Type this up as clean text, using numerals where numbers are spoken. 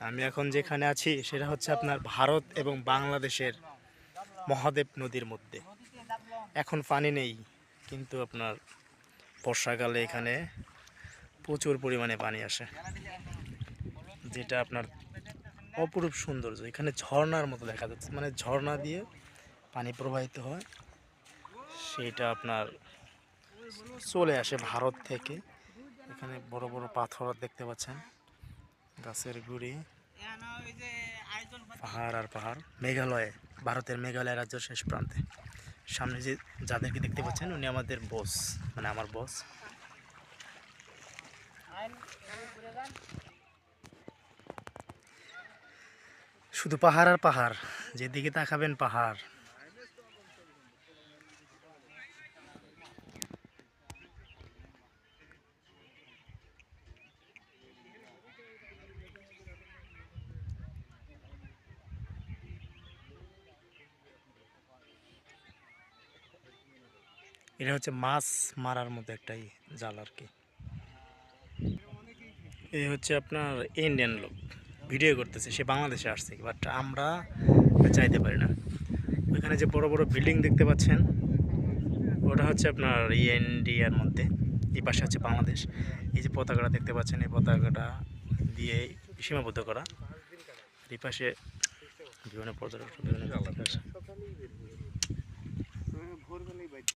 আমি এখন যেখানে আছি সেটা হচ্ছে আপনার ভারত এবং বাংলাদেশের মহাদেব নদীর মধ্যে। এখন পানি নেই, কিন্তু আপনার বর্ষাকালে এখানে প্রচুর পরিমাণে পানি আসে, যেটা আপনার অপরূপ সৌন্দর্য। এখানে ঝর্ণার মতো দেখা যাচ্ছে, মানে ঝর্ণা দিয়ে পানি প্রবাহিত হয়, সেটা আপনার চলে আসে ভারত থেকে। এখানে বড় বড় পাথর দেখতে পাচ্ছেন, গাছের গুড়ি, পাহাড় আর পাহাড়। মেঘালয়ে, ভারতের মেঘালয় রাজ্যের শেষ প্রান্তে। সামনে যে যাদেরকে দেখতে পাচ্ছেন উনি আমাদের বস, মানে আমার বস। শুধু পাহাড় আর পাহাড়, যেদিকে তাকাবেন পাহাড়। এটা হচ্ছে মাছ মারার মতো একটাই জাল আর কি। এই হচ্ছে আপনার ইন্ডিয়ান লোক ভিডিও করতেছে, সে বাংলাদেশে আসছে, বাট আমরা চাইতে পারি না। ওইখানে যে বড় বড় বিল্ডিং দেখতে পাচ্ছেন, ওটা হচ্ছে আপনার ইন্ডিয়ার মধ্যে, এই পাশে হচ্ছে বাংলাদেশ। এই যে পতাকাটা দেখতে পাচ্ছেন, এই পতাকাটা দিয়ে সীমাবদ্ধ করা। এই পাশে বিভিন্ন পর্যটক, বিভিন্ন